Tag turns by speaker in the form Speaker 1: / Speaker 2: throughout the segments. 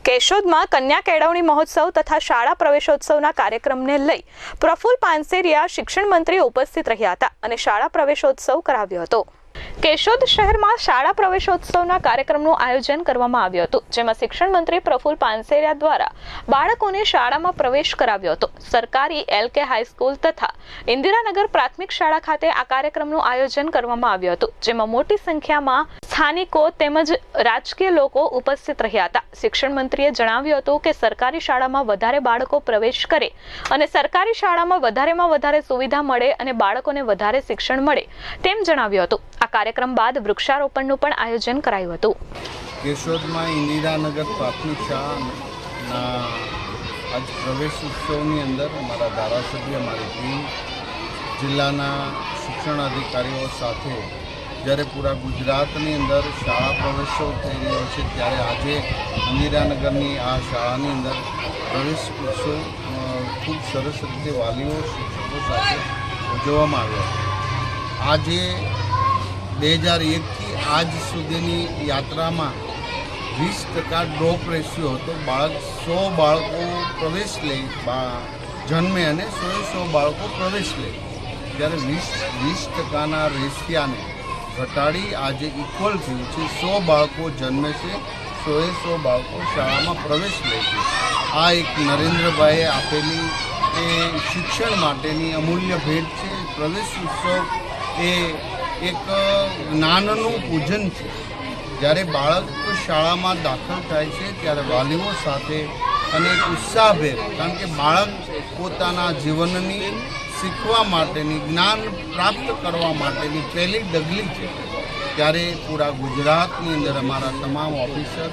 Speaker 1: કેશોદમાં કન્યા કેળવણી મહોત્સવ તથા શાળા પ્રવેશોત્સવના કાર્યક્રમને લઈ પ્રફુલ પાનસેરિયા શિક્ષણ મંત્રી ઉપસ્થિત રહ્યા હતા અને શાળા પ્રવેશોત્સવ કરાવ્યો હતો। કેશોદ શહેરમાં શાળા પ્રવેશોત્સવના કાર્યક્રમનું આયોજન કરવામાં આવ્યું હતું, જેમાં શિક્ષણ મંત્રી પ્રફુલ પાનસેરિયા દ્વારા બાળકોને શાળામાં પ્રવેશ કરાવ્યો હતો। સરકારી LK હાઈસ્કૂલ તથા ઇન્દિરાનગર પ્રાથમિક શાળા ખાતે આ કાર્યક્રમનું આયોજન કરવામાં આવ્યું હતું, જેમાં મોટી સંખ્યામાં સ્થાનિકો તેમજ રાજકીય લોકો ઉપસ્થિત રહ્યા હતા। શિક્ષણ મંત્રીએ જણાવ્યું હતું કે સરકારી શાળામાં વધારે બાળકો પ્રવેશ કરે અને સરકારી શાળામાં વધારેમાં વધારે સુવિધા મળે અને બાળકોને વધારે શિક્ષણ મળે તેમ જણાવ્યું હતું। આ કાર્યક્રમ બાદ વૃક્ષારોપણનું પણ આયોજન કરાયું હતું।
Speaker 2: કેશોદમાં ઇન્દિરાનગર પ્રાથમિક શાળાના આજ પ્રવેશ ઉત્સવની અંદર અમારા ધારાસભ્ય, અમારી ટીમ, જિલ્લાના શિક્ષણ અધિકારીઓ સાથે જ્યારે પૂરા ગુજરાતની અંદર શાળા પ્રવેશોત્સવ થઈ રહ્યો છે, ત્યારે આજે ઇન્દિરાનગરની આ શાળાની અંદર પ્રવેશ ઉત્સવ ખૂબ સરસ રીતે વાલીઓ, શિક્ષકો સાથે ઉજવવામાં આવ્યો। આજે 2001થી આજ સુધીની યાત્રામાં 20% ડ્રોપ રેશિયો હતો। 100 બાળકો પ્રવેશ લે જન્મે અને 100 બાળકો પ્રવેશ લે, જ્યારે 20%ના રેશિયાને ઘટાડી આજે ઇક્વલ થયું છે। 100 બાળકો જન્મે છે, 100 બાળકો શાળામાં પ્રવેશ લે છે। આ એક નરેન્દ્રભાઈએ આપેલી એ શિક્ષણ માટેની અમૂલ્ય ભેટ છે। પ્રવેશ ઉત્સવ એ એક જ્ઞાનનું પૂજન છે। જ્યારે બાળક શાળામાં દાખલ થાય છે ત્યારે વાલીઓ સાથે અને એક ઉત્સાહભેર, કારણ કે બાળક પોતાના જીવનની શીખવા માટેની, જ્ઞાન પ્રાપ્ત કરવા માટેની પહેલી ડગલી છે। ત્યારે પૂરા ગુજરાતની અંદર અમારા તમામ ઓફિસર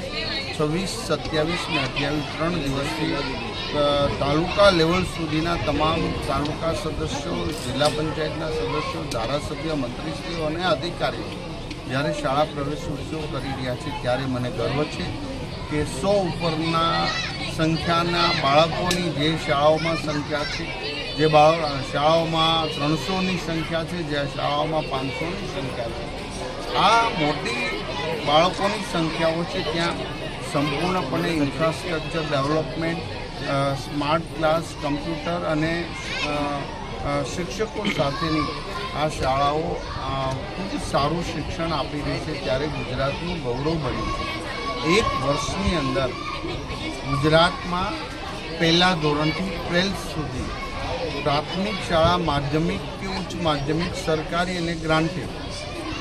Speaker 2: 26, 27 અને 28 3 દિવસથી તાલુકા લેવલ સુધીના તમામ તાલુકા સદસ્યો, જિલ્લા પંચાયતના સદસ્યો, ધારાસભ્ય, મંત્રીશ્રીઓ અને અધિકારીઓ જ્યારે શાળા પ્રવેશ ઉત્સવ કરી રહ્યા છે, ત્યારે મને ગર્વ છે કે 100 ઉપરના સંખ્યાના બાળકોની જે શાળાઓમાં સંખ્યા છે, જે શાળાઓમાં 300ની સંખ્યા છે, જે શાળાઓમાં 500ની સંખ્યા છે, આ મોટી બાળકોની સંખ્યાઓ છે, ત્યાં સંપૂર્ણપણે infrastructure development, smart class, computer અને શિક્ષકો સાથેની આ શાળાઓ ખૂબ સારું શિક્ષણ આપી રહી છે, ત્યારે ગુજરાતનું ગૌરવ બન્યું છે। એક વર્ષની અંદર ગુજરાતમાં પહેલા ધોરણથી 12th સુધી પ્રાથમિક શાળા, માધ્યમિક કે ઉચ્ચ માધ્યમિક, સરકારી અને ગ્રાન્ટેડ,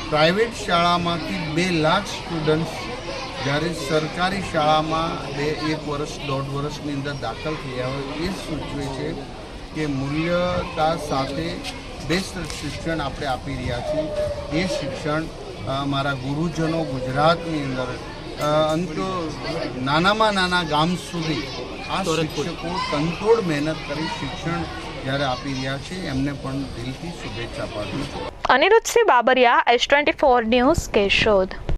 Speaker 2: પ્રાઇવેટ શાળામાંથી 2 લાખ સ્ટુડન્ટ્સ જ્યારે સરકારી શાળામાં 1 વર્ષ, 1.5 વર્ષની અંદર દાખલ થયા હોય, એ સૂચવે છે કે મૂલ્યતા સાથે બેસ્ટ શિક્ષણ આપણે આપી રહ્યા છીએ। એ શિક્ષણ મારા ગુરુજનો ગુજરાતની અંદર નાનામાં નાના ગામ સુધી આ શિક્ષકો તનતોડ મહેનત કરી શિક્ષણ જ્યારે આપી રહ્યા છે, એમને પણ દિલથી શુભેચ્છા પાઠવું છું।
Speaker 1: Aniruddhsinh Babariya, S24 news, Keshod.